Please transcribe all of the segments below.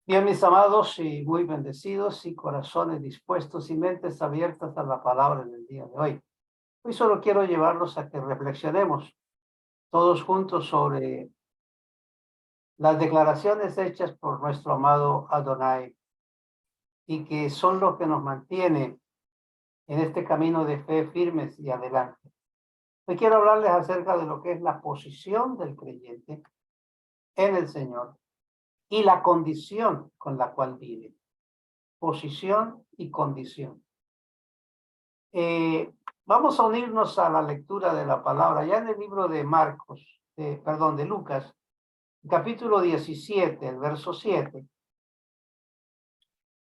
Bien, mis amados y muy bendecidos y corazones dispuestos y mentes abiertas a la palabra del día de hoy. Hoy solo quiero llevarlos a que reflexionemos todos juntos sobre las declaraciones hechas por nuestro amado Adonai y que son lo que nos mantiene en este camino de fe firmes y adelante. Hoy quiero hablarles acerca de lo que es la posición del creyente en el Señor y la condición con la cual vive. Posición y condición. Vamos a unirnos a la lectura de la palabra, ya en el libro de de Lucas, capítulo 17, el verso 7.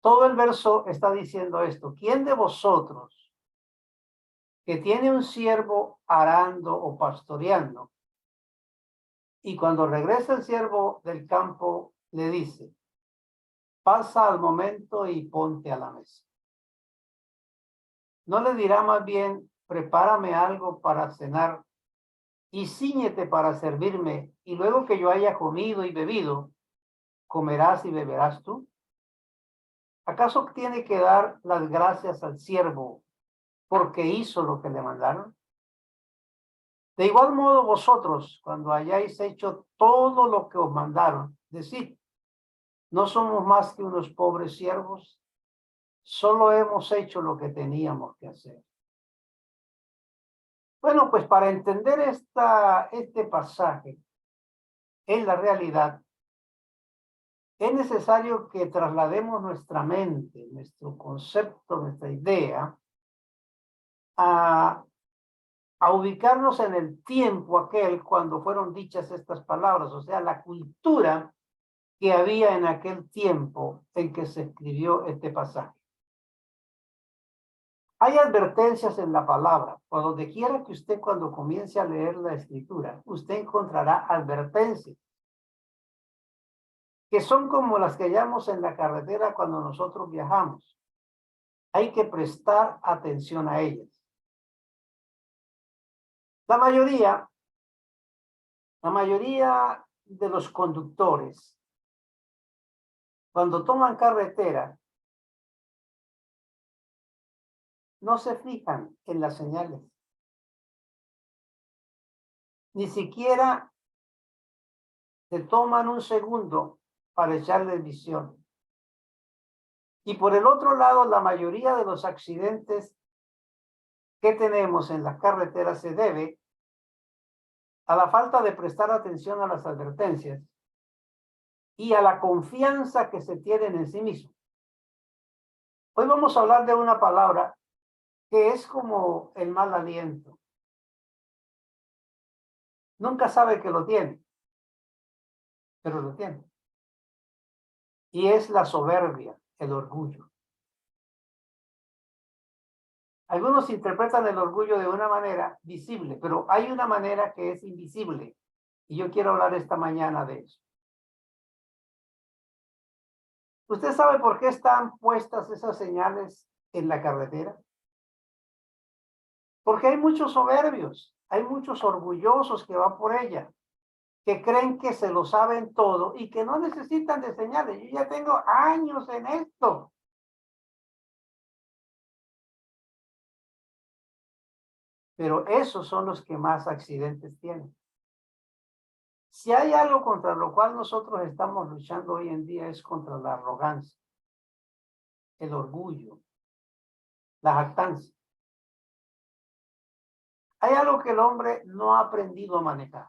Todo el verso está diciendo esto: ¿quién de vosotros que tiene un siervo arando o pastoreando, y cuando regresa el siervo del campo le dice, pasa al momento y ponte a la mesa? ¿No le dirá más bien, prepárame algo para cenar y cíñete para servirme, y luego que yo haya comido y bebido, comerás y beberás tú? ¿Acaso tiene que dar las gracias al siervo porque hizo lo que le mandaron? De igual modo vosotros, cuando hayáis hecho todo lo que os mandaron, decid, no somos más que unos pobres siervos, solo hemos hecho lo que teníamos que hacer. Bueno, pues para entender este pasaje en la realidad, es necesario que traslademos nuestra mente, nuestro concepto, nuestra idea, a, a ubicarnos en el tiempo aquel cuando fueron dichas estas palabras, o sea, la cultura que había en aquel tiempo en que se escribió este pasaje. Hay advertencias en la palabra. Por donde quiera que usted, cuando comience a leer la escritura, usted encontrará advertencias que son como las que hallamos en la carretera cuando nosotros viajamos. Hay que prestar atención a ellas. La mayoría de los conductores, cuando toman carretera, no se fijan en las señales. Ni siquiera se toman un segundo para echarle visión. Y por el otro lado, la mayoría de los accidentes que tenemos en las carreteras se debe a la falta de prestar atención a las advertencias y a la confianza que se tienen en sí mismo. Hoy vamos a hablar de una palabra que es como el mal aliento. Nunca sabe que lo tiene, pero lo tiene. Y es la soberbia, el orgullo. Algunos interpretan el orgullo de una manera visible, pero hay una manera que es invisible. Y yo quiero hablar esta mañana de eso. ¿Usted sabe por qué están puestas esas señales en la carretera? Porque hay muchos soberbios, hay muchos orgullosos que van por ella, que creen que se lo saben todo y que no necesitan de señales. Yo ya tengo años en esto. Pero esos son los que más accidentes tienen. Si hay algo contra lo cual nosotros estamos luchando hoy en día es contra la arrogancia, el orgullo, la jactancia. Hay algo que el hombre no ha aprendido a manejar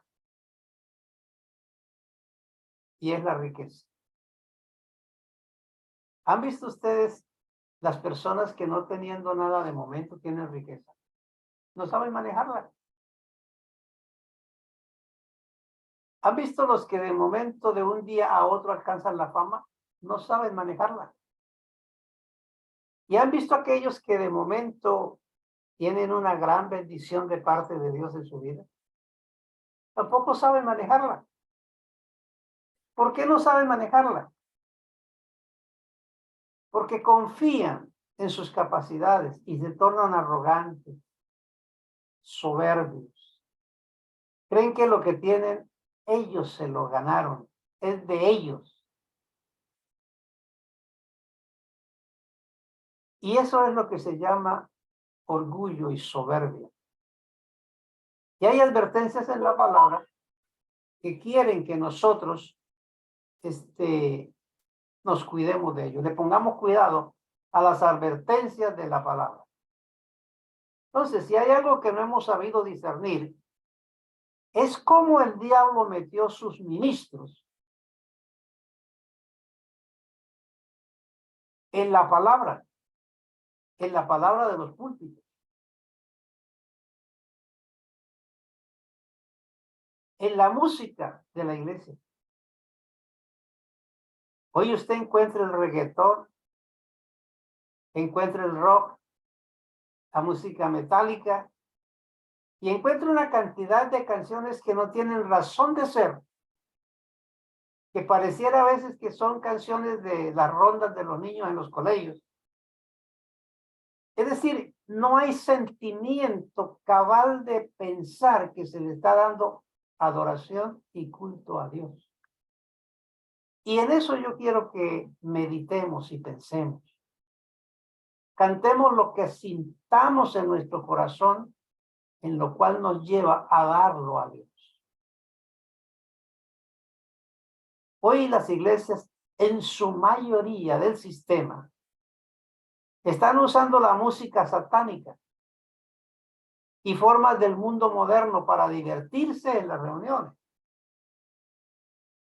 y es la riqueza. ¿Han visto ustedes las personas que no teniendo nada de momento tienen riqueza? No saben manejarla. ¿Han visto los que de momento, de un día a otro, alcanzan la fama? No saben manejarla. ¿Y han visto aquellos que de momento tienen una gran bendición de parte de Dios en su vida? Tampoco saben manejarla. ¿Por qué no saben manejarla? Porque confían en sus capacidades y se tornan arrogantes, soberbios. Creen que lo que tienen, ellos se lo ganaron, es de ellos. Y eso es lo que se llama orgullo y soberbia. Y hay advertencias en la palabra que quieren que nosotros nos cuidemos de ello, le pongamos cuidado a las advertencias de la palabra. Entonces, si hay algo que no hemos sabido discernir, es cómo el diablo metió sus ministros en la palabra de los púlpitos, en la música de la iglesia. Hoy usted encuentra el reggaetón, encuentra el rock, la música metálica, y encuentra una cantidad de canciones que no tienen razón de ser, que pareciera a veces que son canciones de las rondas de los niños en los colegios. Es decir, no hay sentimiento cabal de pensar que se le está dando adoración y culto a Dios. Y en eso yo quiero que meditemos y pensemos. Cantemos lo que sintamos en nuestro corazón, en lo cual nos lleva a darlo a Dios. Hoy las iglesias, en su mayoría del sistema, están usando la música satánica y formas del mundo moderno para divertirse en las reuniones.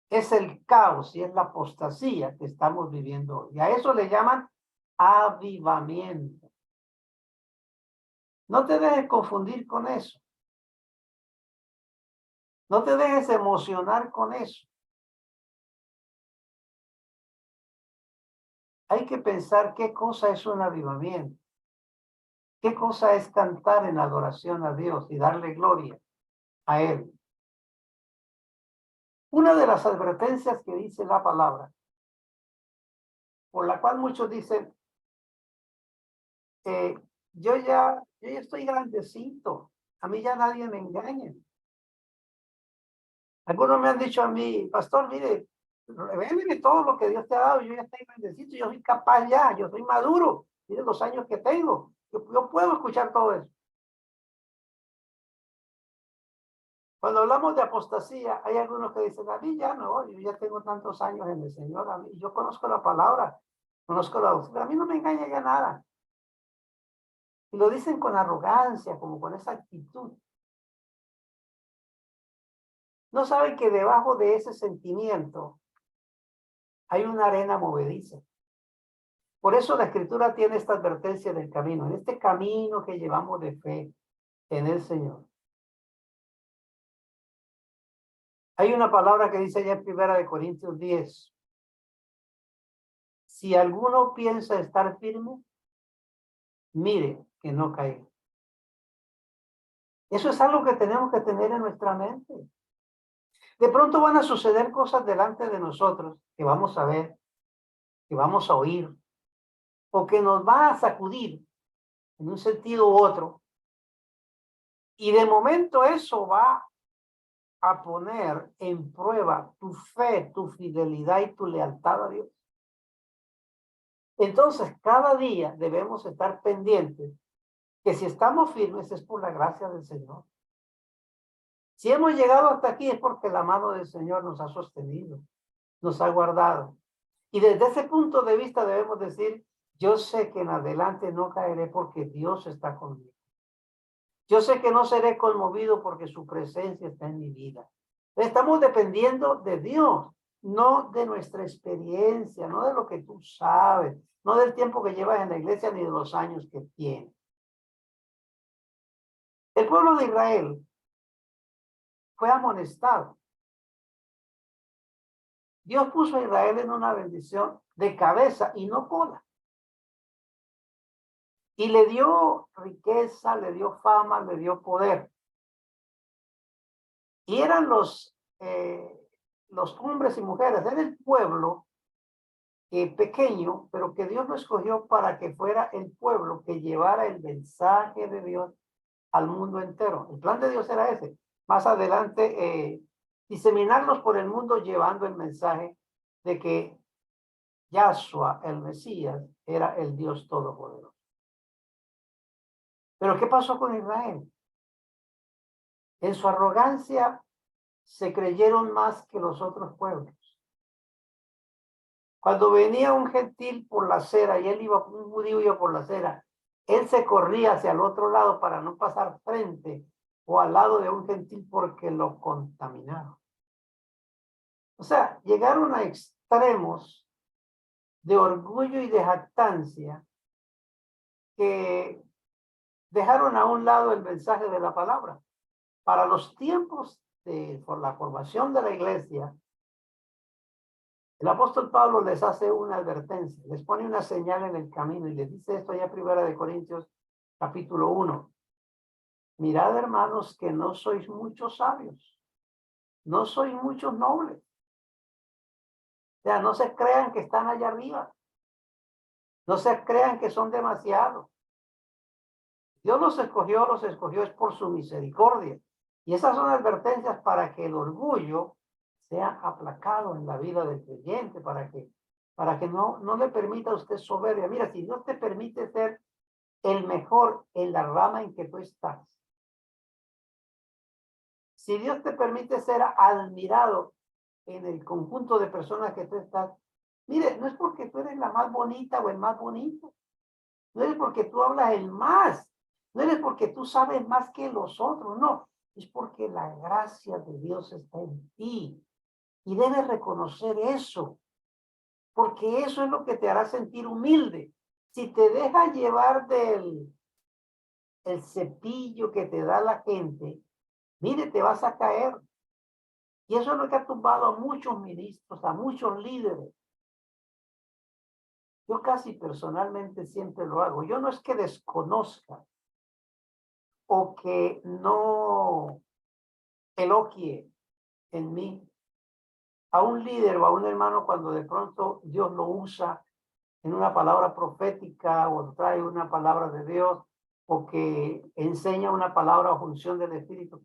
Es el caos y es la apostasía que estamos viviendo hoy. Y a eso le llaman avivamiento. No te dejes confundir con eso. No te dejes emocionar con eso. Hay que pensar qué cosa es un avivamiento. Qué cosa es cantar en adoración a Dios y darle gloria a Él. Una de las advertencias que dice la palabra, por la cual muchos dicen, yo ya estoy grandecito, a mí ya nadie me engaña. Algunos me han dicho a mí, pastor, mire, revéleme todo lo que Dios te ha dado, yo ya estoy grandecito, yo soy capaz ya, yo soy maduro, mire los años que tengo, yo puedo escuchar todo eso. Cuando hablamos de apostasía, hay algunos que dicen, a mí ya no, yo ya tengo tantos años en el Señor, a mí, yo conozco la palabra, conozco la doctrina, a mí no me engaña ya nada. Y lo dicen con arrogancia, como con esa actitud. No saben que debajo de ese sentimiento hay una arena movediza. Por eso la Escritura tiene esta advertencia del camino, en este camino que llevamos de fe en el Señor. Hay una palabra que dice ya en 1 Corintios 10. Si alguno piensa estar firme, mire que no caiga. Eso es algo que tenemos que tener en nuestra mente. De pronto van a suceder cosas delante de nosotros que vamos a ver, que vamos a oír, o que nos va a sacudir en un sentido u otro. Y de momento eso va a poner en prueba tu fe, tu fidelidad y tu lealtad a Dios. Entonces, cada día debemos estar pendientes que si estamos firmes es por la gracia del Señor. Si hemos llegado hasta aquí es porque la mano del Señor nos ha sostenido, nos ha guardado. Y desde ese punto de vista debemos decir, yo sé que en adelante no caeré porque Dios está conmigo. Yo sé que no seré conmovido porque su presencia está en mi vida. Estamos dependiendo de Dios, no de nuestra experiencia, no de lo que tú sabes, no del tiempo que llevas en la iglesia ni de los años que tienes. El pueblo de Israel fue amonestado. Dios puso a Israel en una bendición de cabeza y no cola. Y le dio riqueza, le dio fama, le dio poder. Y eran los hombres y mujeres, era el pueblo pequeño, pero que Dios lo escogió para que fuera el pueblo que llevara el mensaje de Dios al mundo entero. El plan de Dios era ese. Más adelante, diseminarlos por el mundo llevando el mensaje de que Yahshua, el Mesías, era el Dios Todopoderoso. Pero ¿qué pasó con Israel? En su arrogancia se creyeron más que los otros pueblos. Cuando venía un gentil por la acera y un judío iba por la acera, él se corría hacia el otro lado para no pasar frente o al lado de un gentil porque lo contaminaron. O sea, llegaron a extremos de orgullo y de jactancia que dejaron a un lado el mensaje de la palabra. Para los tiempos por la formación de la iglesia, el apóstol Pablo les hace una advertencia, les pone una señal en el camino y les dice esto allá primera de Corintios capítulo 1. Mirad, hermanos, que no sois muchos sabios, no sois muchos nobles. O sea, no se crean que están allá arriba, no se crean que son demasiados. Dios los escogió es por su misericordia. Y esas son advertencias para que el orgullo sea aplacado en la vida del creyente, para que no le permita a usted soberbia. Mira, si Dios te permite ser el mejor en la rama en que tú estás, si Dios te permite ser admirado en el conjunto de personas que tú estás, mire, no es porque tú eres la más bonita o el más bonito, no es porque tú hablas el más, no es porque tú sabes más que los otros, no, es porque la gracia de Dios está en ti y debes reconocer eso, porque eso es lo que te hará sentir humilde. Si te dejas llevar el cepillo que te da la gente, mire, te vas a caer. Y eso es lo que ha tumbado a muchos ministros, a muchos líderes. Yo casi personalmente siempre lo hago. Yo no es que desconozca o que no elogie en mí a un líder o a un hermano cuando de pronto Dios lo usa en una palabra profética o trae una palabra de Dios o que enseña una palabra o función del Espíritu.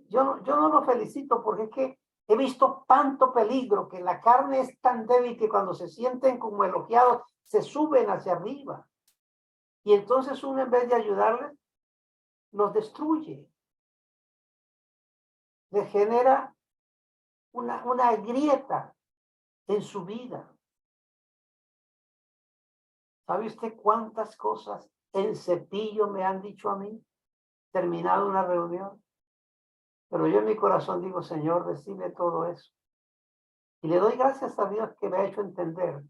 Yo no lo felicito porque es que he visto tanto peligro que la carne es tan débil que cuando se sienten como elogiados se suben hacia arriba. Y entonces uno en vez de ayudarles, los destruye. Les genera una grieta en su vida. ¿Sabe usted cuántas cosas en cepillo me han dicho a mí? Terminado una reunión. Pero yo en mi corazón digo, Señor, recibe todo eso. Y le doy gracias a Dios que me ha hecho entender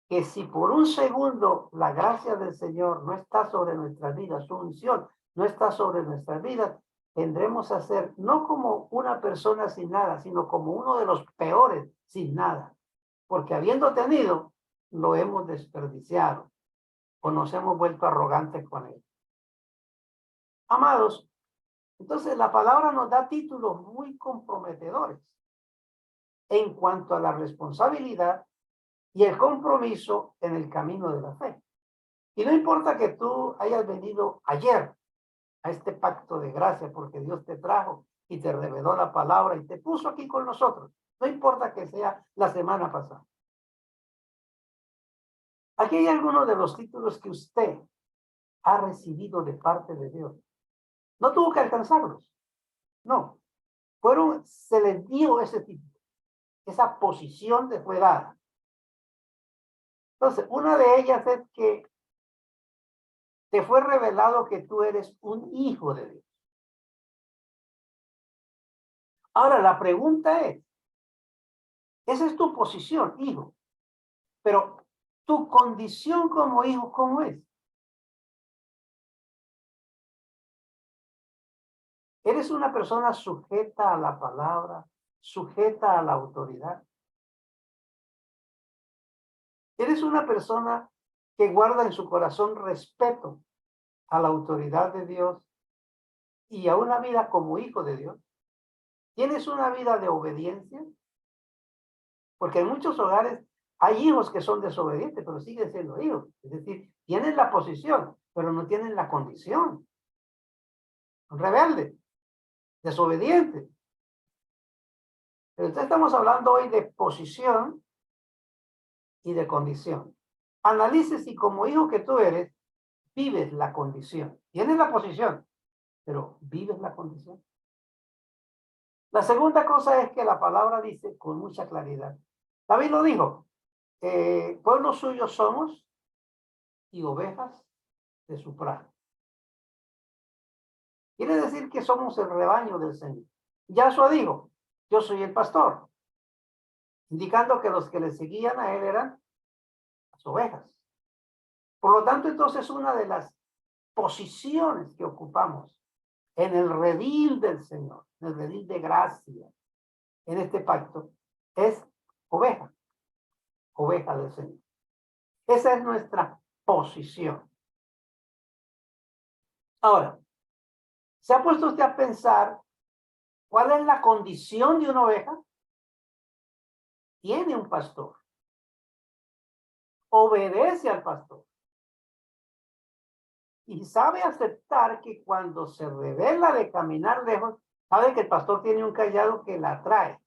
que si por un segundo la gracia del Señor no está sobre nuestras vidas, su unción no está sobre nuestras vidas, tendremos a ser no como una persona sin nada, sino como uno de los peores sin nada. Porque habiendo tenido, lo hemos desperdiciado o nos hemos vuelto arrogantes con él. Amados, entonces la palabra nos da títulos muy comprometedores en cuanto a la responsabilidad y el compromiso en el camino de la fe. Y no importa que tú hayas venido ayer a este pacto de gracia porque Dios te trajo y te reveló la palabra y te puso aquí con nosotros. No importa que sea la semana pasada. Aquí hay algunos de los títulos que usted ha recibido de parte de Dios. No tuvo que alcanzarlos. No. Se les dio ese título. Esa posición le fue dada. Entonces, una de ellas es que te fue revelado que tú eres un hijo de Dios. Ahora, la pregunta es, esa es tu posición, hijo, pero tu condición como hijo, ¿cómo es? ¿Eres una persona sujeta a la palabra, sujeta a la autoridad? ¿Eres una persona que guarda en su corazón respeto a la autoridad de Dios y a una vida como hijo de Dios? ¿Tienes una vida de obediencia? Porque en muchos hogares hay hijos que son desobedientes, pero siguen siendo hijos. Es decir, tienen la posición, pero no tienen la condición. Son rebeldes, desobedientes. Pero entonces estamos hablando hoy de posición y de condición. Analice si como hijo que tú eres, vives la condición. Tienes la posición, pero vives la condición. La segunda cosa es que la palabra dice con mucha claridad. David lo dijo, pueblo suyo somos y ovejas de su prado. Quiere decir que somos el rebaño del Señor. Yahshua dijo, yo soy el pastor, indicando que los que le seguían a él eran las ovejas. Por lo tanto, entonces una de las posiciones que ocupamos en el redil del Señor, en el redil de gracia, en este pacto, es oveja, oveja del Señor. Esa es nuestra posición. Ahora, ¿se ha puesto usted a pensar cuál es la condición de una oveja? Tiene un pastor. Obedece al pastor. Y sabe aceptar que cuando se revela de caminar lejos, sabe que el pastor tiene un callado que la atrae.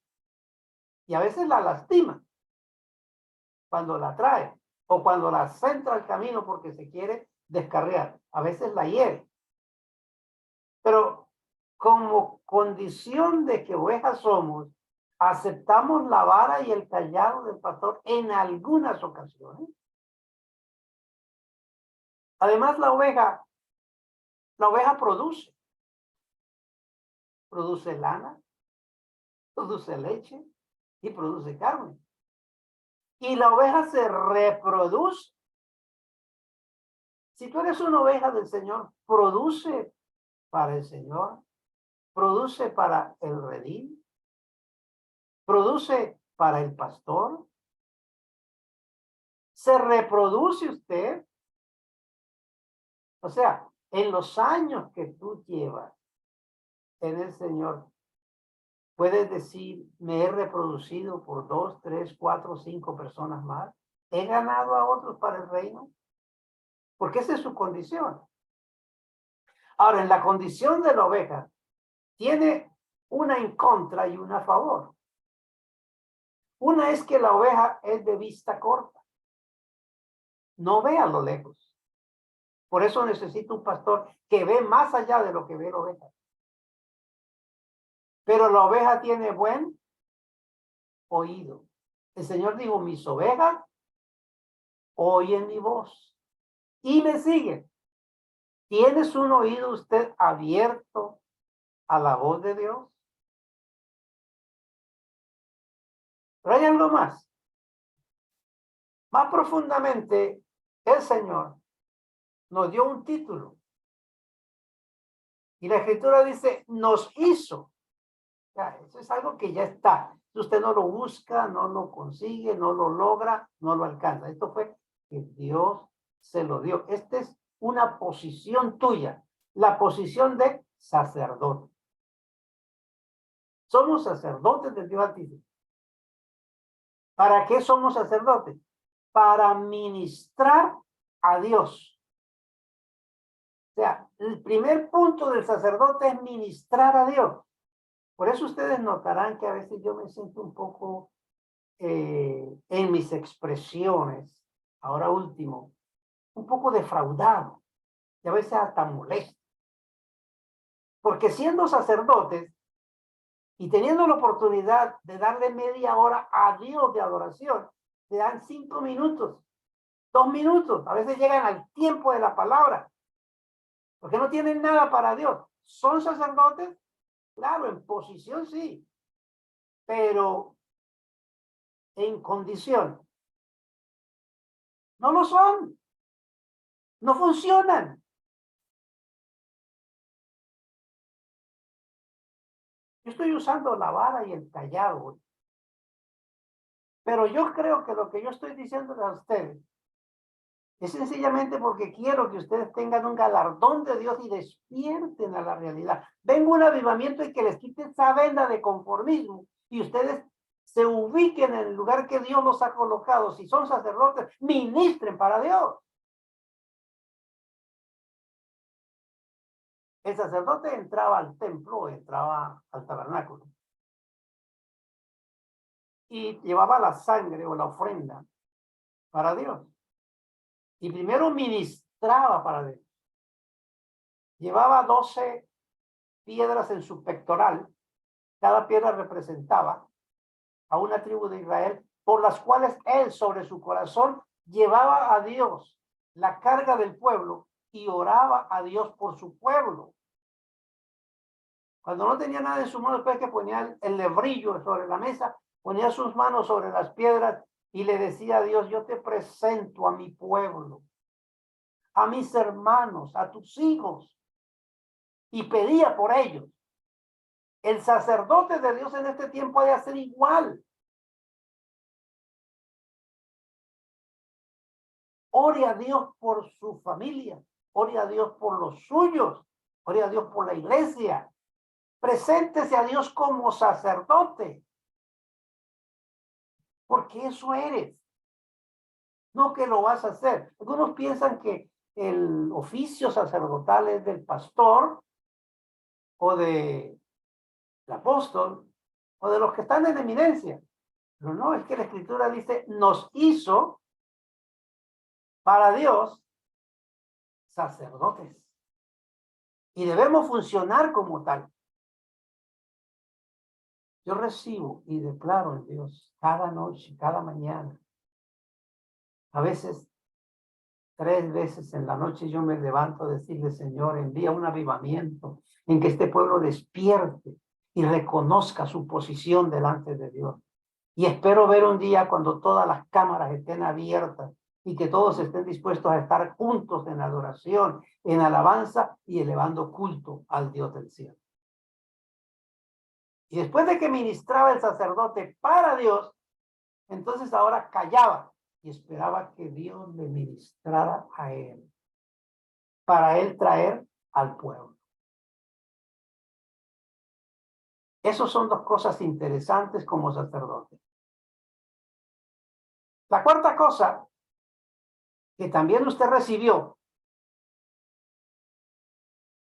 Y a veces la lastima cuando la atrae. O cuando la centra al camino porque se quiere descarriar. A veces la hiere. Pero como condición de que ovejas somos, aceptamos la vara y el callado del pastor en algunas ocasiones. Además, la oveja produce lana, produce leche y produce carne. Y la oveja se reproduce. Si tú eres una oveja del Señor, produce para el Señor, produce para el redil, produce para el pastor. Se reproduce usted. O sea, en los años que tú llevas en el Señor, puedes decir, me he reproducido por 2, 3, 4, 5 personas más. He ganado a otros para el reino. Porque esa es su condición. Ahora, en la condición de la oveja, tiene una en contra y una a favor. Una es que la oveja es de vista corta. No ve a lo lejos. Por eso necesita un pastor que ve más allá de lo que ve la oveja. Pero la oveja tiene buen oído. El Señor dijo, mis ovejas oyen mi voz y me siguen. ¿Tienes un oído usted abierto a la voz de Dios? Pero hay algo más. Más profundamente, el Señor nos dio un título. Y la Escritura dice, nos hizo. Ya, eso es algo que ya está. Si usted no lo busca, no lo consigue, no lo logra, no lo alcanza. Esto fue que Dios se lo dio. Esta es una posición tuya, la posición de sacerdote. Somos sacerdotes del Dios Altísimo. ¿Para qué somos sacerdotes? Para ministrar a Dios. O sea, el primer punto del sacerdote es ministrar a Dios. Por eso ustedes notarán que a veces yo me siento un poco en mis expresiones, ahora último, un poco defraudado y a veces hasta molesto. Porque siendo sacerdotes y teniendo la oportunidad de darle media hora a Dios de adoración, te dan 5 minutos, 2 minutos, a veces llegan al tiempo de la palabra, porque no tienen nada para Dios. ¿Son sacerdotes? Claro, en posición sí, pero en condición. No lo son. No funcionan. Yo estoy usando la vara y el callado. Pero yo creo que lo que yo estoy diciendo a ustedes es sencillamente porque quiero que ustedes tengan un galardón de Dios y despierten a la realidad. Venga un avivamiento y que les quite esa venda de conformismo y ustedes se ubiquen en el lugar que Dios los ha colocado. Si son sacerdotes, ministren para Dios. El sacerdote entraba al templo, entraba al tabernáculo y llevaba la sangre o la ofrenda para Dios. Y primero ministraba para Dios. Llevaba 12 piedras en su pectoral. Cada piedra representaba a una tribu de Israel, por las cuales él sobre su corazón llevaba a Dios la carga del pueblo y oraba a Dios por su pueblo. Cuando no tenía nada en su mano, después que ponía el lebrillo sobre la mesa, ponía sus manos sobre las piedras y le decía a Dios, yo te presento a mi pueblo, a mis hermanos, a tus hijos, y pedía por ellos. El sacerdote de Dios en este tiempo ha de hacer igual. Ore a Dios por su familia, ore a Dios por los suyos, ore a Dios por la iglesia. Preséntese a Dios como sacerdote, porque eso eres. No que lo vas a hacer. Algunos piensan que el oficio sacerdotal es del pastor o del apóstol o de los que están en eminencia. Pero no, es que la escritura dice, nos hizo para Dios sacerdotes. Y debemos funcionar como tal. Yo recibo y declaro en Dios cada noche, cada mañana. A veces, 3 veces en la noche yo me levanto a decirle, Señor, envía un avivamiento en que este pueblo despierte y reconozca su posición delante de Dios. Y espero ver un día cuando todas las cámaras estén abiertas y que todos estén dispuestos a estar juntos en adoración, en alabanza y elevando culto al Dios del cielo. Y después de que ministraba el sacerdote para Dios, entonces ahora callaba y esperaba que Dios le ministrara a él, para él traer al pueblo. Esas son 2 cosas interesantes como sacerdote. La cuarta cosa que también usted recibió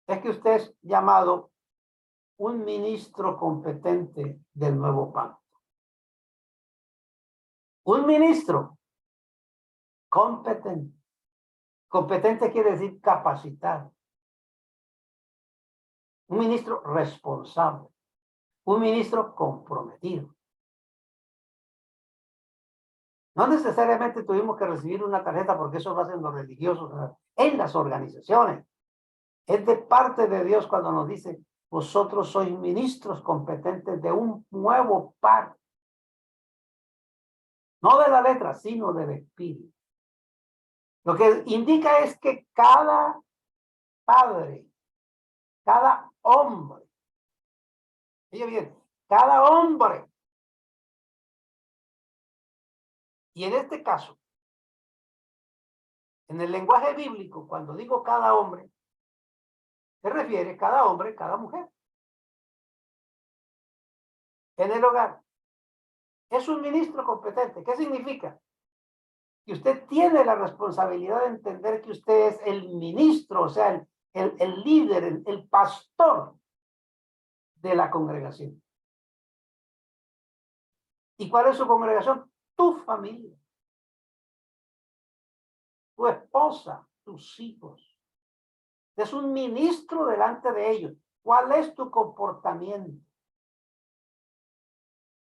es que usted es llamado un ministro competente del nuevo pacto. Un ministro competente. Competente quiere decir capacitado. Un ministro responsable. Un ministro comprometido. No necesariamente tuvimos que recibir una tarjeta porque eso lo hacen los religiosos en las organizaciones. Es de parte de Dios cuando nos dice, vosotros sois ministros competentes de un nuevo pacto. No de la letra, sino del espíritu. Lo que indica es que cada padre, cada hombre, oye bien, cada hombre, y en este caso, en el lenguaje bíblico, cuando digo cada hombre, se refiere cada hombre, cada mujer. En el hogar. Es un ministro competente. ¿Qué significa? Que usted tiene la responsabilidad de entender que usted es el ministro, o sea, el líder, el pastor de la congregación. ¿Y cuál es su congregación? Tu familia, tu esposa, tus hijos. Es un ministro delante de ellos. ¿Cuál es tu comportamiento?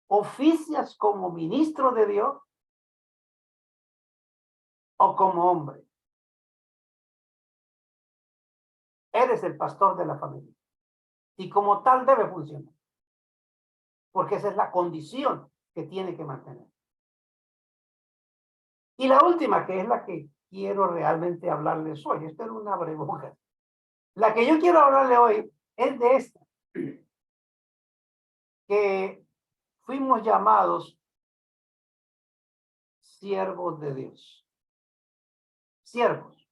¿Oficias como ministro de Dios o como hombre? Eres el pastor de la familia. Y como tal debe funcionar. Porque esa es la condición que tiene que mantener. Y la última, que es la que quiero realmente hablarles hoy, esto era una breboja. La que yo quiero hablarle hoy es de esta, que fuimos llamados siervos de Dios. Siervos.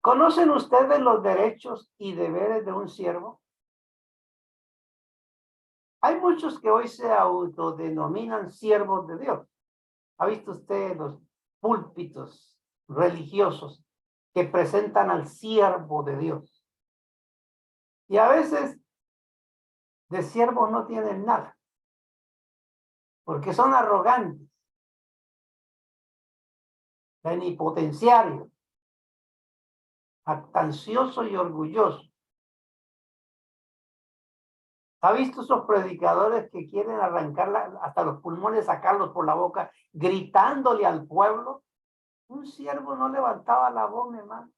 ¿Conocen ustedes los derechos y deberes de un siervo? Hay muchos que hoy se autodenominan siervos de Dios. ¿Ha visto usted los púlpitos religiosos que presentan al siervo de Dios? Y a veces de siervos no tienen nada, porque son arrogantes, plenipotenciario, jactancioso y orgulloso. ¿Ha visto esos predicadores que quieren arrancar hasta los pulmones, sacarlos por la boca, gritándole al pueblo? Un siervo no levantaba la voz, mi hermano.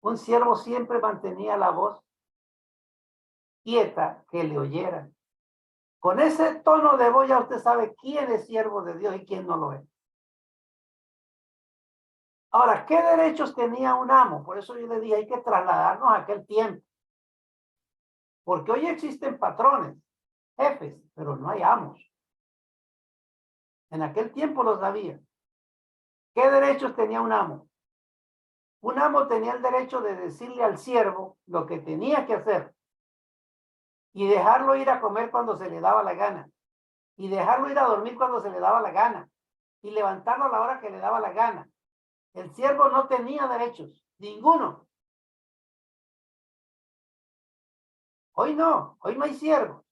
Un siervo siempre mantenía la voz quieta, que le oyeran. Con ese tono de voz ya usted sabe quién es siervo de Dios y quién no lo es. Ahora, ¿qué derechos tenía un amo? Por eso yo le dije, hay que trasladarnos a aquel tiempo. Porque hoy existen patrones, jefes, pero no hay amos. En aquel tiempo los había. ¿Qué derechos tenía un amo? Un amo tenía el derecho de decirle al siervo lo que tenía que hacer y dejarlo ir a comer cuando se le daba la gana y dejarlo ir a dormir cuando se le daba la gana y levantarlo a la hora que le daba la gana. El siervo no tenía derechos, ninguno. Hoy no hay siervos.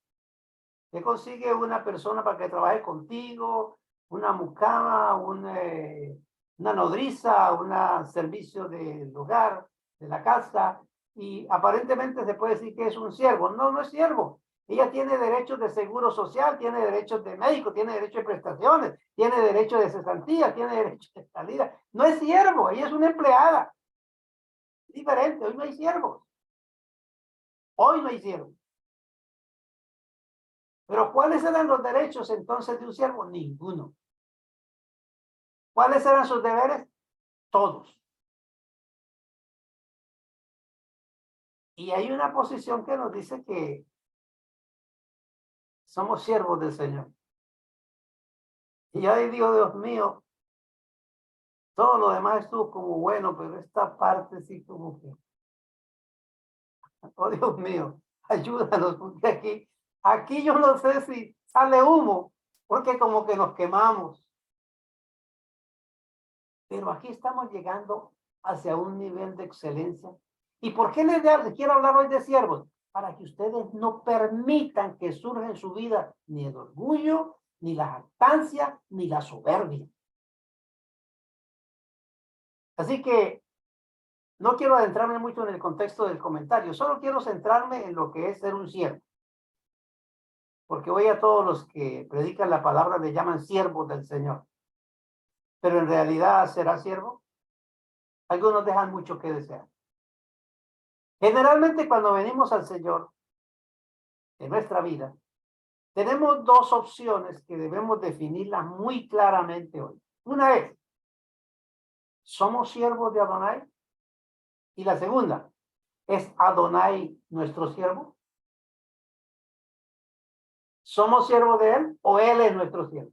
Te consigue una persona para que trabaje contigo, una mucama, una nodriza, un servicio del hogar, de la casa, y aparentemente se puede decir que es un siervo. No, no es siervo. Ella tiene derechos de seguro social, tiene derechos de médico, tiene derecho de prestaciones, tiene derecho de cesantía, tiene derecho de salida. No es siervo, ella es una empleada. Es diferente, hoy no hay siervos. Hoy no hay siervos. Pero ¿cuáles eran los derechos entonces de un siervo? Ninguno. ¿Cuáles eran sus deberes? Todos. Y hay una posición que nos dice que somos siervos del Señor. Y ahí digo, Dios mío, todo lo demás estuvo como bueno, pero esta parte sí como que, oh Dios mío, ayúdanos, porque aquí yo no sé si sale humo, porque como que nos quemamos. Pero aquí estamos llegando hacia un nivel de excelencia. ¿Y por qué les quiero hablar hoy de siervos? Para que ustedes no permitan que surja en su vida ni el orgullo, ni la jactancia, ni la soberbia. Así que no quiero adentrarme mucho en el contexto del comentario, solo quiero centrarme en lo que es ser un siervo. Porque hoy a todos los que predican la palabra le llaman siervos del Señor. Pero en realidad, ¿será siervo? Algunos dejan mucho que desear. Generalmente cuando venimos al Señor en nuestra vida, tenemos dos opciones que debemos definirlas muy claramente hoy. Una es, ¿somos siervos de Adonai? Y la segunda, ¿es Adonai nuestro siervo? ¿Somos siervos de él o él es nuestro siervo?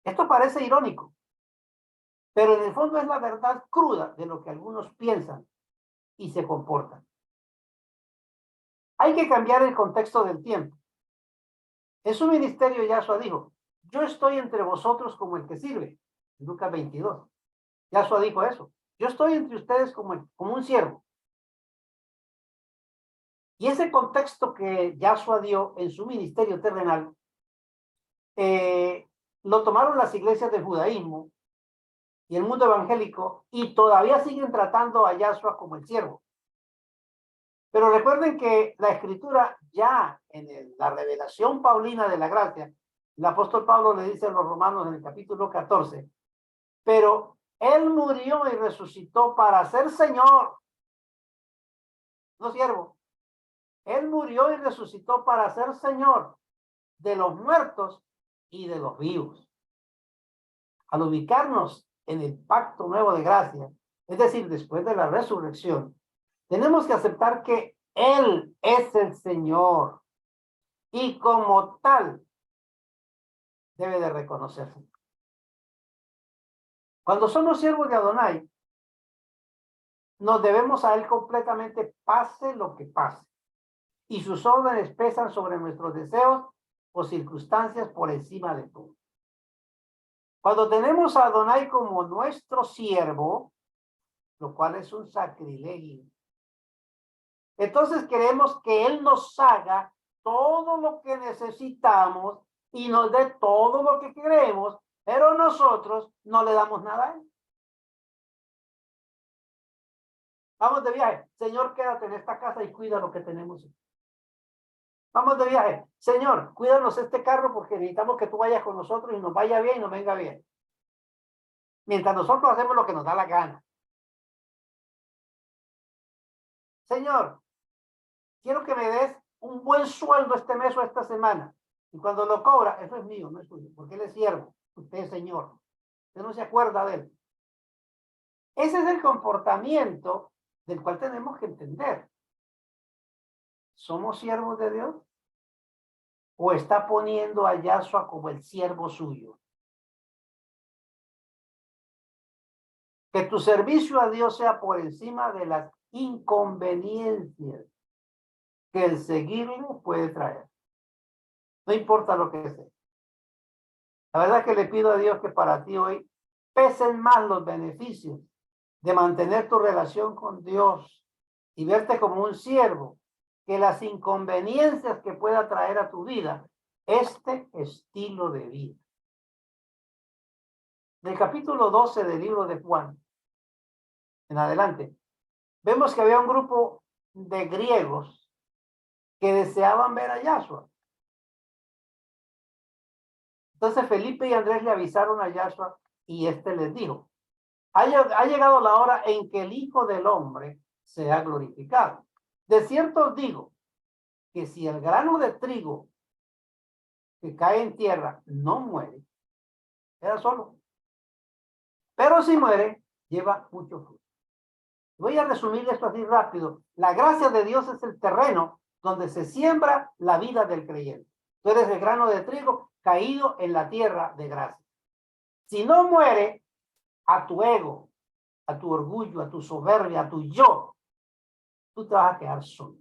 Esto parece irónico, pero en el fondo es la verdad cruda de lo que algunos piensan y se comportan. Hay que cambiar el contexto del tiempo. En su ministerio, Yahshua dijo, yo estoy entre vosotros como el que sirve. Lucas 22. Yahshua dijo eso. Yo estoy entre ustedes como un siervo. Y ese contexto que Yahshua dio en su ministerio terrenal, lo tomaron las iglesias del judaísmo y el mundo evangélico y todavía siguen tratando a Yahshua como el siervo. Pero recuerden que la escritura ya en la revelación paulina de la gracia, el apóstol Pablo le dice a los romanos en el capítulo 14, pero él murió y resucitó para ser Señor, no siervo. Él murió y resucitó para ser Señor de los muertos y de los vivos. Al ubicarnos en el pacto nuevo de gracia, es decir, después de la resurrección, tenemos que aceptar que Él es el Señor y como tal debe de reconocerse. Cuando somos siervos de Adonai, nos debemos a Él completamente, pase lo que pase. Y sus órdenes pesan sobre nuestros deseos o circunstancias por encima de todo. Cuando tenemos a Adonai como nuestro siervo, lo cual es un sacrilegio, entonces queremos que Él nos haga todo lo que necesitamos y nos dé todo lo que queremos, pero nosotros no le damos nada a él. Vamos de viaje. Señor, quédate en esta casa y cuida lo que tenemos. Vamos de viaje. Señor, cuídanos este carro porque necesitamos que tú vayas con nosotros y nos vaya bien y nos venga bien. Mientras nosotros hacemos lo que nos da la gana. Señor, quiero que me des un buen sueldo este mes o esta semana. Y cuando lo cobra, eso es mío, no es suyo, porque él es siervo. Usted es señor. Usted no se acuerda de él. Ese es el comportamiento del cual tenemos que entender. ¿Somos siervos de Dios? ¿O está poniendo a Yahshua como el siervo suyo? Que tu servicio a Dios sea por encima de las inconveniencias que el seguirle puede traer. No importa lo que sea. La verdad que le pido a Dios que para ti hoy pesen más los beneficios de mantener tu relación con Dios y verte como un siervo, que las inconveniencias que pueda traer a tu vida este estilo de vida. Del capítulo 12 del libro de Juan en adelante, vemos que había un grupo de griegos que deseaban ver a Yahshua. Entonces Felipe y Andrés le avisaron a Yahshua y éste les dijo, ha llegado la hora en que el Hijo del Hombre sea glorificado. De cierto os digo que si el grano de trigo que cae en tierra no muere, queda solo. Pero si muere, lleva mucho fruto. Voy a resumir esto así rápido. La gracia de Dios es el terreno donde se siembra la vida del creyente. Tú eres el grano de trigo caído en la tierra de gracia. Si no muere a tu ego, a tu orgullo, a tu soberbia, a tu yo, tú te vas a quedar solo.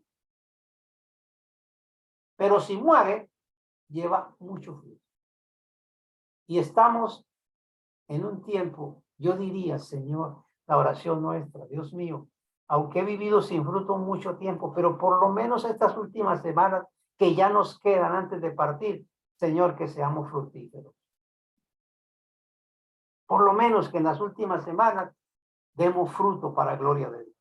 Pero si muere, lleva mucho fruto. Y estamos en un tiempo, yo diría, Señor, la oración nuestra, Dios mío, aunque he vivido sin fruto mucho tiempo, pero por lo menos estas últimas semanas que ya nos quedan antes de partir, Señor, que seamos fructíferos. Por lo menos que en las últimas semanas demos fruto para gloria de Dios.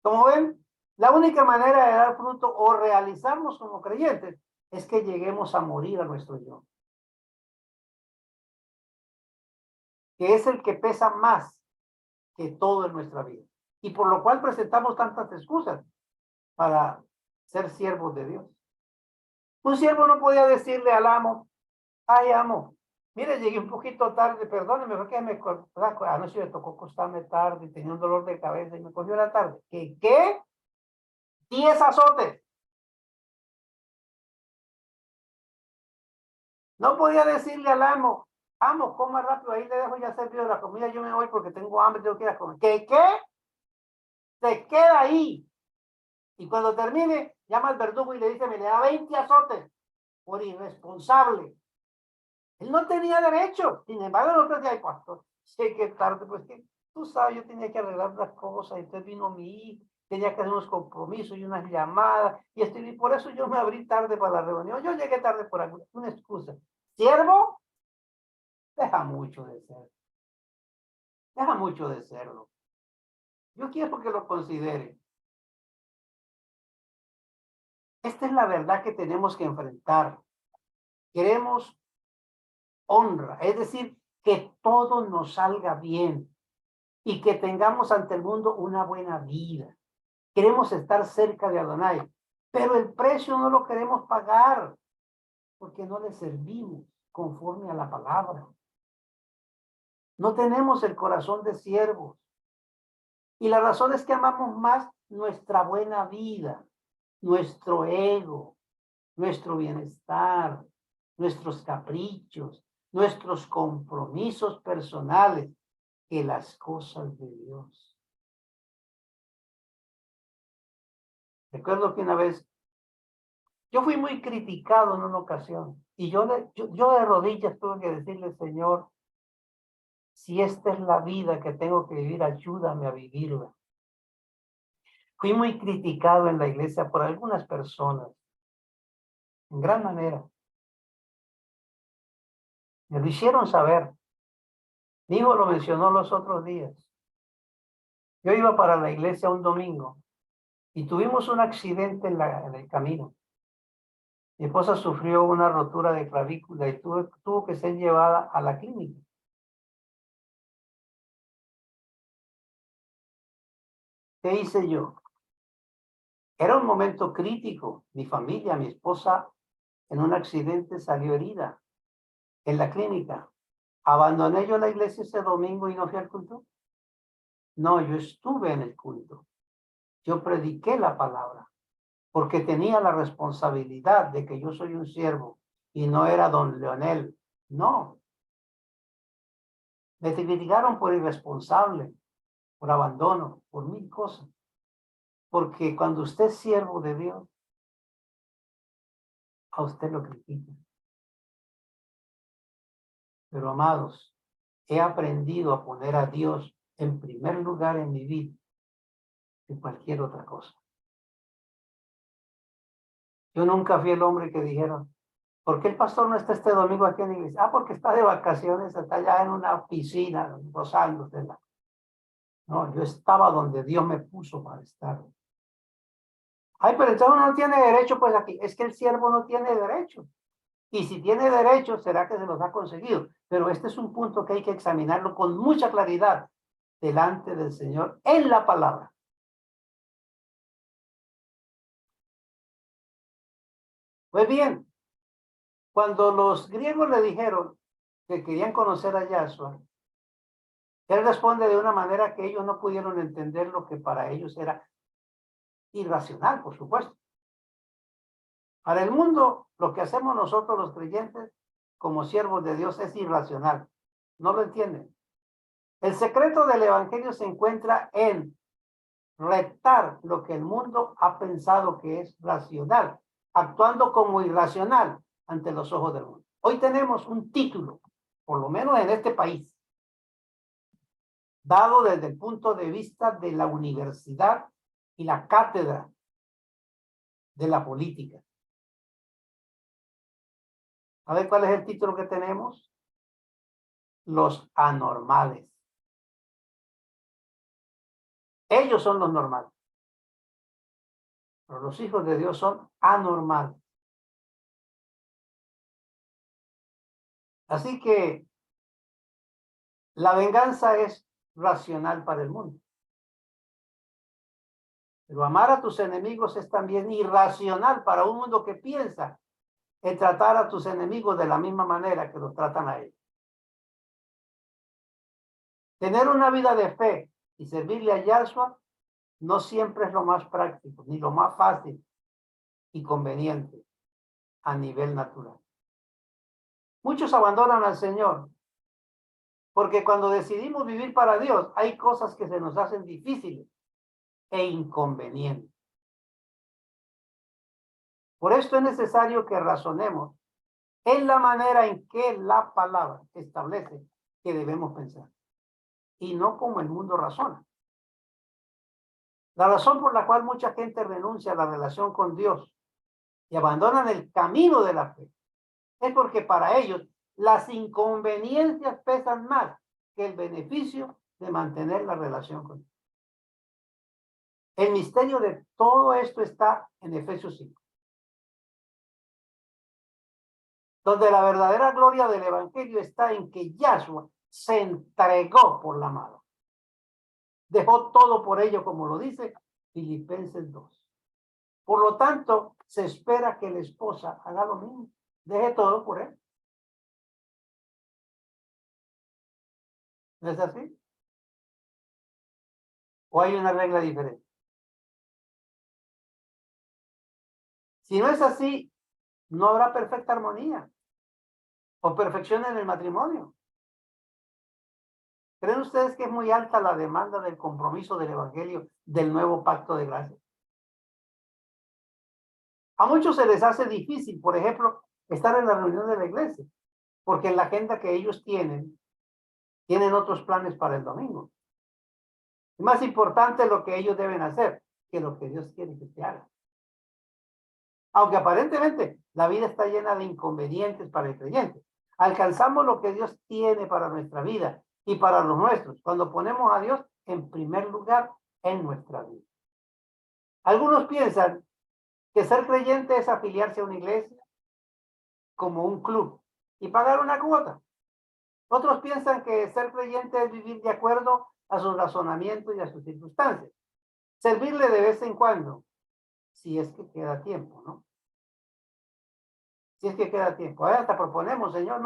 Como ven, la única manera de dar fruto o realizarnos como creyentes es que lleguemos a morir a nuestro yo, que es el que pesa más que todo en nuestra vida. Y por lo cual presentamos tantas excusas para ser siervos de Dios. Un siervo no podía decirle al amo, ay amo, mire, llegué un poquito tarde, perdóneme, fue que anoche me tocó acostarme tarde, tenía un dolor de cabeza y me cogió la tarde. ¿Qué? 10 azotes. No podía decirle al amo, coma rápido, ahí le dejo ya servido la comida, yo me voy porque tengo hambre, tengo que ir a comer. ¿Qué? Se queda ahí. Y cuando termine, llama al verdugo y le dice, me le da 20 azotes por irresponsable. Él no tenía derecho. Sin embargo, nosotros decía, ay, pastor, sé que tarde, pues que tú sabes, yo tenía que arreglar las cosas, entonces vino mi hijo, tenía que hacer unos compromisos y unas llamadas, y por eso yo me abrí tarde para la reunión. Yo llegué tarde por alguna excusa. Siervo, deja mucho de ser. Deja mucho de serlo. Yo quiero que lo considere. Esta es la verdad que tenemos que enfrentar. Queremos honra, es decir, que todo nos salga bien y que tengamos ante el mundo una buena vida. Queremos estar cerca de Adonai, pero el precio no lo queremos pagar porque no le servimos conforme a la palabra. No tenemos el corazón de siervos. Y la razón es que amamos más nuestra buena vida, nuestro ego, nuestro bienestar, nuestros caprichos, nuestros compromisos personales que las cosas de Dios. Recuerdo que una vez yo fui muy criticado en una ocasión y yo de rodillas tuve que decirle, Señor, si esta es la vida que tengo que vivir, ayúdame a vivirla. Fui muy criticado en la iglesia por algunas personas, en gran manera. Me lo hicieron saber. Mi hijo lo mencionó los otros días. Yo iba para la iglesia un domingo y tuvimos un accidente en el camino. Mi esposa sufrió una rotura de clavícula y tuvo que ser llevada a la clínica. ¿Qué hice yo? Era un momento crítico. Mi familia, mi esposa, en un accidente salió herida en la clínica. ¿Abandoné yo la iglesia ese domingo y no fui al culto? No, yo estuve en el culto. Yo prediqué la palabra porque tenía la responsabilidad de que yo soy un siervo y no era don Leonel. No. Me criticaron por irresponsable, por abandono, por mil cosas. Porque cuando usted es siervo de Dios, a usted lo critican. Pero amados, he aprendido a poner a Dios en primer lugar en mi vida que cualquier otra cosa. Yo nunca fui el hombre que dijeron, ¿por qué el pastor no está este domingo aquí en la iglesia? Ah, porque está de vacaciones, está allá en una piscina, gozándose. No, yo estaba donde Dios me puso para estar. Ay, pero entonces uno no tiene derecho, pues aquí. Es que el siervo no tiene derecho. Y si tiene derecho, será que se los ha conseguido. Pero este es un punto que hay que examinarlo con mucha claridad delante del Señor en la palabra. Pues bien, cuando los griegos le dijeron que querían conocer a Yahshua, él responde de una manera que ellos no pudieron entender lo que para ellos era irracional, por supuesto. Para el mundo, lo que hacemos nosotros los creyentes como siervos de Dios es irracional. No lo entienden. El secreto del evangelio se encuentra en retar lo que el mundo ha pensado que es racional, actuando como irracional ante los ojos del mundo. Hoy tenemos un título, por lo menos en este país, dado desde el punto de vista de la universidad y la cátedra de la política. ¿Sabe cuál es el título que tenemos? Los anormales. Ellos son los normales. Pero los hijos de Dios son anormales. Así que la venganza es racional para el mundo. Pero amar a tus enemigos es también irracional para un mundo que piensa en tratar a tus enemigos de la misma manera que los tratan a ellos. Tener una vida de fe y servirle a Yahshua no siempre es lo más práctico, ni lo más fácil y conveniente a nivel natural. Muchos abandonan al Señor porque cuando decidimos vivir para Dios, hay cosas que se nos hacen difíciles e inconvenientes. Por esto es necesario que razonemos en la manera en que la palabra establece que debemos pensar y no como el mundo razona. La razón por la cual mucha gente renuncia a la relación con Dios y abandonan el camino de la fe es porque para ellos las inconveniencias pesan más que el beneficio de mantener la relación con Dios. El misterio de todo esto está en Efesios 5, donde la verdadera gloria del evangelio está en que Yahshua se entregó por la amada. Dejó todo por ello, como lo dice Filipenses 2. Por lo tanto, se espera que la esposa haga lo mismo. Deje todo por él. ¿No es así? ¿O hay una regla diferente? Si no es así, no habrá perfecta armonía o perfección en el matrimonio. ¿Creen ustedes que es muy alta la demanda del compromiso del evangelio del nuevo pacto de gracia? A muchos se les hace difícil, por ejemplo, estar en la reunión de la iglesia, porque en la agenda que ellos tienen otros planes para el domingo. Es más importante lo que ellos deben hacer que lo que Dios quiere que se haga. Aunque aparentemente la vida está llena de inconvenientes para el creyente. Alcanzamos lo que Dios tiene para nuestra vida y para los nuestros, cuando ponemos a Dios en primer lugar en nuestra vida. Algunos piensan que ser creyente es afiliarse a una iglesia como un club y pagar una cuota. Otros piensan que ser creyente es vivir de acuerdo a sus razonamientos y a sus circunstancias. Servirle de vez en cuando, si es que queda tiempo, ¿no? Si es que queda tiempo. Ahora hasta proponemos, señor,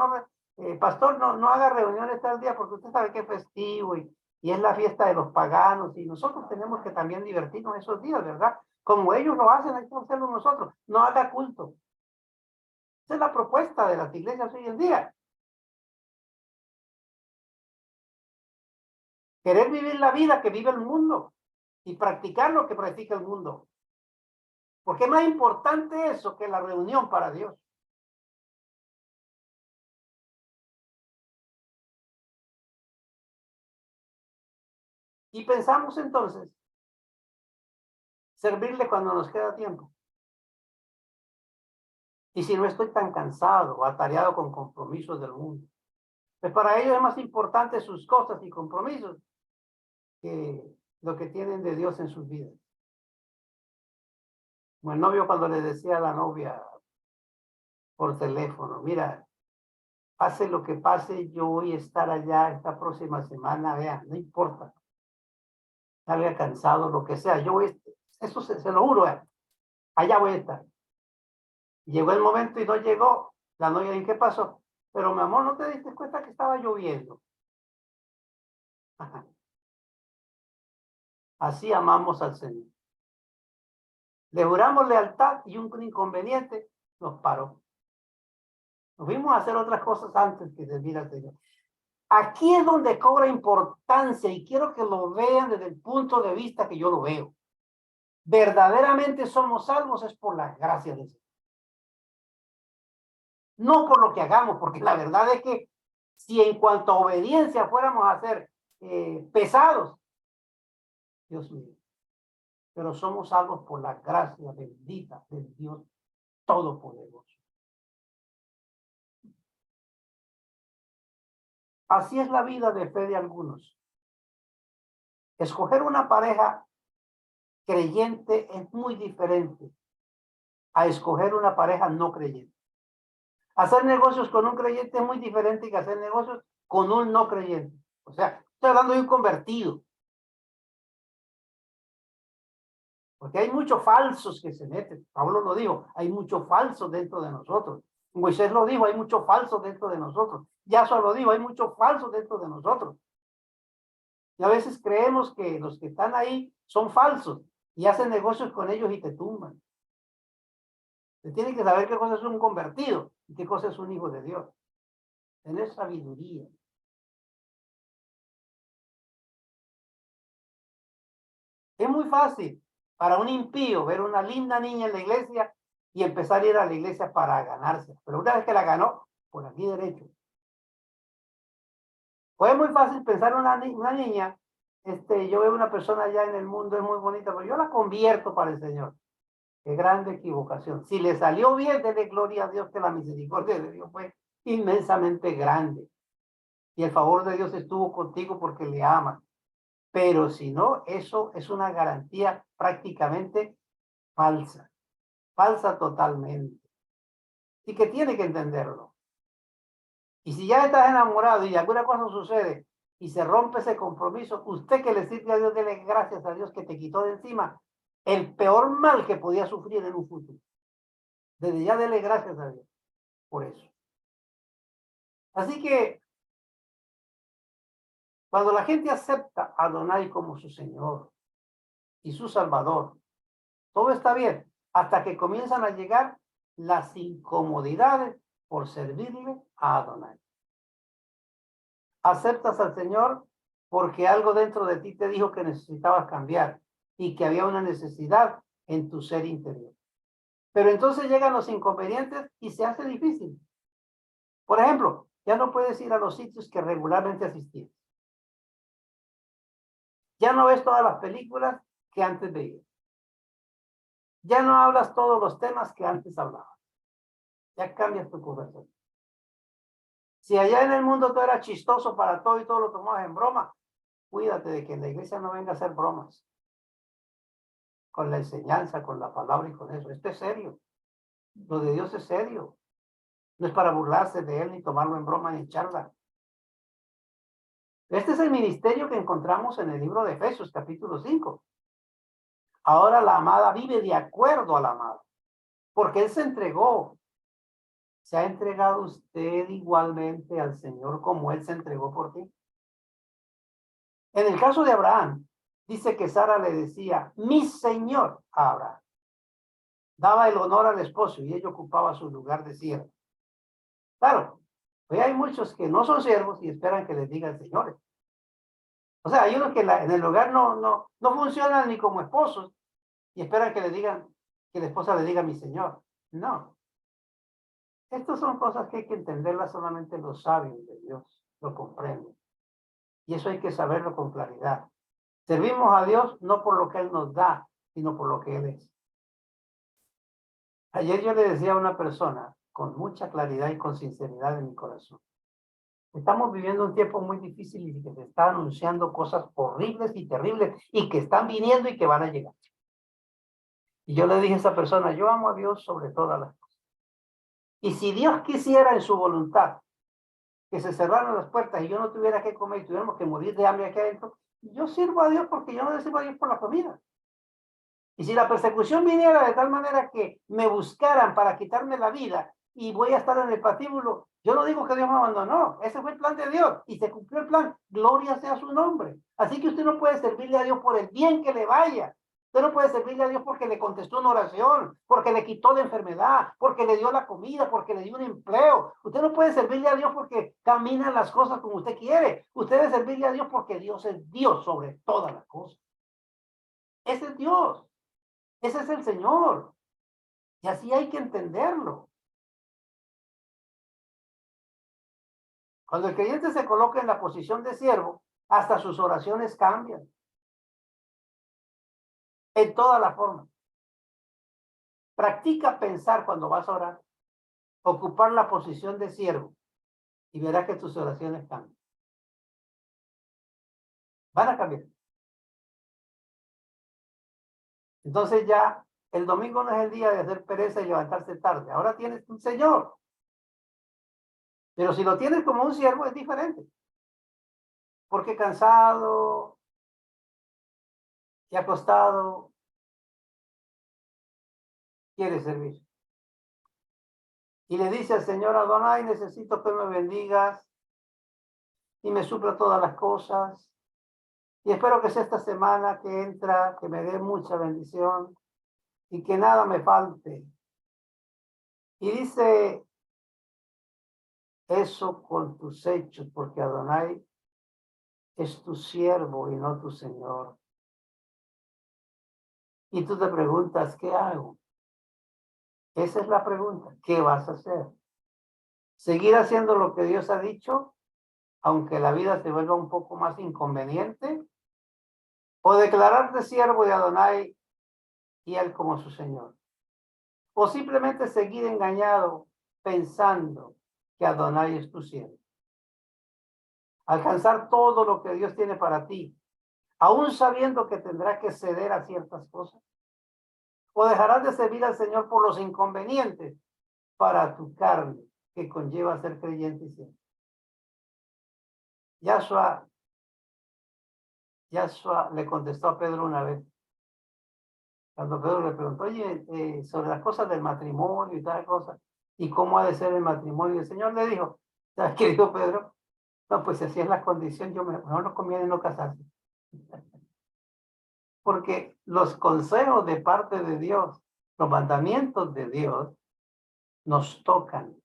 pastor, no haga reuniones tal día porque usted sabe que es festivo y es la fiesta de los paganos y nosotros tenemos que también divertirnos esos días, ¿verdad? Como ellos lo hacen, hay que hacerlo nosotros. No haga culto. Esa es la propuesta de las iglesias hoy en día. Querer vivir la vida que vive el mundo y practicar lo que practica el mundo. Porque es más importante eso que la reunión para Dios. Y pensamos entonces servirle cuando nos queda tiempo. Y si no estoy tan cansado o atareado con compromisos del mundo. Pues para ellos es más importante sus cosas y compromisos que lo que tienen de Dios en sus vidas. Como el novio cuando le decía a la novia por teléfono, mira, pase lo que pase, yo voy a estar allá esta próxima semana, vea, no importa, salga cansado, lo que sea, yo voy, eso se lo juro, allá voy a estar. Llegó el momento y no llegó, la novia, ¿y qué pasó? Pero mi amor, ¿no te diste cuenta que estaba lloviendo? Así amamos al Señor. Le juramos lealtad y un inconveniente nos paró. Nos fuimos a hacer otras cosas antes que servir al Señor. Aquí es donde cobra importancia y quiero que lo vean desde el punto de vista que yo lo veo. Verdaderamente somos salvos es por la gracia de Dios. No por lo que hagamos, porque la verdad es que si en cuanto a obediencia fuéramos a ser pesados, Dios mío, pero somos salvos por la gracia bendita del Dios Todopoderoso. Así es la vida de fe de algunos. Escoger una pareja creyente es muy diferente a escoger una pareja no creyente. Hacer negocios con un creyente es muy diferente que hacer negocios con un no creyente. O sea, estoy hablando de un convertido. Porque hay muchos falsos que se meten. Pablo lo dijo, hay muchos falsos dentro de nosotros. Moisés lo dijo, hay muchos falsos dentro de nosotros. Yahshua lo dijo, hay muchos falsos dentro de nosotros. Y a veces creemos que los que están ahí son falsos y hacen negocios con ellos y te tumban. Se tiene que saber qué cosa es un convertido y qué cosa es un hijo de Dios. Tener sabiduría. Es muy fácil para un impío ver una linda niña en la iglesia y empezar a ir a la iglesia para ganarse. Pero una vez que la ganó, por aquí derecho. O es muy fácil pensar una niña, yo veo una persona allá en el mundo, es muy bonita, pero yo la convierto para el Señor. Qué grande equivocación. Si le salió bien, dele gloria a Dios que la misericordia de Dios fue inmensamente grande. Y el favor de Dios estuvo contigo porque le amas. Pero si no, eso es una garantía prácticamente falsa. Falsa totalmente. Y que tiene que entenderlo. Y si ya estás enamorado y alguna cosa sucede y se rompe ese compromiso, usted que le sirve a Dios, dele gracias a Dios que te quitó de encima el peor mal que podía sufrir en un futuro. Desde ya dele gracias a Dios por eso. Así que cuando la gente acepta a Adonai como su Señor y su Salvador, todo está bien, hasta que comienzan a llegar las incomodidades por servirle a Adonai. Aceptas al Señor porque algo dentro de ti te dijo que necesitabas cambiar y que había una necesidad en tu ser interior. Pero entonces llegan los inconvenientes y se hace difícil. Por ejemplo, ya no puedes ir a los sitios que regularmente asistías. Ya no ves todas las películas que antes veías. Ya no hablas todos los temas que antes hablabas. Ya cambias tu conversación. Si allá en el mundo tú eras chistoso para todo y todo lo tomabas en broma, cuídate de que en la iglesia no venga a hacer bromas. Con la enseñanza, con la palabra y con eso. Esto es serio. Lo de Dios es serio. No es para burlarse de él, ni tomarlo en broma, ni charla. Este es el ministerio que encontramos en el libro de Efesios, capítulo 5. Ahora la amada vive de acuerdo a la amada, porque él se entregó. ¿Se ha entregado usted igualmente al Señor como él se entregó por ti? En el caso de Abraham, dice que Sara le decía, mi Señor a Abraham. Daba el honor al esposo y ella ocupaba su lugar de siervo. Claro, hoy hay muchos que no son siervos y esperan que les digan señores. O sea, hay unos que en el hogar no funcionan ni como esposos y esperan que le digan, que la esposa le diga mi señor. No. Estas son cosas que hay que entenderlas solamente los sabios de Dios, lo comprenden. Y eso hay que saberlo con claridad. Servimos a Dios no por lo que Él nos da, sino por lo que Él es. Ayer yo le decía a una persona con mucha claridad y con sinceridad en mi corazón. Estamos viviendo un tiempo muy difícil y que se están anunciando cosas horribles y terribles y que están viniendo y que van a llegar. Y yo le dije a esa persona, yo amo a Dios sobre todas las cosas. Y si Dios quisiera en su voluntad que se cerraran las puertas y yo no tuviera que comer y tuviéramos que morir de hambre aquí adentro, yo sirvo a Dios porque yo no le sirvo a Dios por la comida. Y si la persecución viniera de tal manera que me buscaran para quitarme la vida y voy a estar en el patíbulo, yo no digo que Dios me abandonó, ese fue el plan de Dios y se cumplió el plan, gloria sea su nombre. Así que usted no puede servirle a Dios por el bien que le vaya. Usted no puede servirle a Dios porque le contestó una oración, porque le quitó la enfermedad, porque le dio la comida, porque le dio un empleo. Usted no puede servirle a Dios porque caminan las cosas como usted quiere. Usted debe servirle a Dios porque Dios es Dios sobre todas las cosas. Ese es Dios. Ese es el Señor. Y así hay que entenderlo. Cuando el creyente se coloca en la posición de siervo, hasta sus oraciones cambian. En toda la forma. Practica pensar cuando vas a orar. Ocupar la posición de siervo. Y verás que tus oraciones cambian. Van a cambiar. Entonces ya el domingo no es el día de hacer pereza y levantarse tarde. Ahora tienes un Señor. Pero si lo tienes como un siervo es diferente. Porque cansado y acostado quiere servir. Y le dice al Señor Adonai, necesito que me bendigas y me supla todas las cosas. Y espero que sea esta semana que entra, que me dé mucha bendición y que nada me falte. Y dice eso con tus hechos, porque Adonai es tu siervo y no tu Señor. Y tú te preguntas, ¿qué hago? Esa es la pregunta. ¿Qué vas a hacer? ¿Seguir haciendo lo que Dios ha dicho, aunque la vida se vuelva un poco más inconveniente? ¿O declararte siervo de Adonai y Él como su Señor? ¿O simplemente seguir engañado pensando que Adonai es tu siervo? Alcanzar todo lo que Dios tiene para ti, aún sabiendo que tendrás que ceder a ciertas cosas. ¿O dejarás de servir al Señor por los inconvenientes para tu carne que conlleva ser creyente y siempre? Yahshua le contestó a Pedro una vez, cuando Pedro le preguntó, oye, sobre las cosas del matrimonio y tal cosa, y cómo ha de ser el matrimonio, el Señor le dijo, ¿sabes qué dijo Pedro? No, pues si así es la condición, mejor no conviene no casarse. Porque los consejos de parte de Dios, los mandamientos de Dios, nos tocan.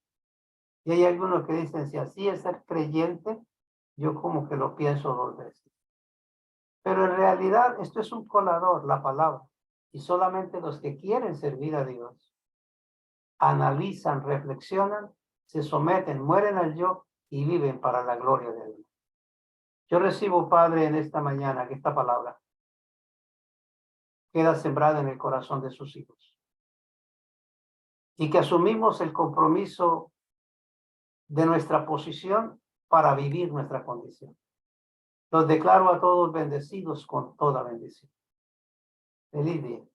Y hay algunos que dicen, si así es ser creyente, yo como que lo pienso dos veces. Pero en realidad esto es un colador, la palabra. Y solamente los que quieren servir a Dios analizan, reflexionan, se someten, mueren al yo y viven para la gloria de Dios. Yo recibo, Padre, en esta mañana que esta palabra queda sembrada en el corazón de sus hijos. Y que asumimos el compromiso de nuestra posición para vivir nuestra condición. Los declaro a todos bendecidos con toda bendición. Feliz día.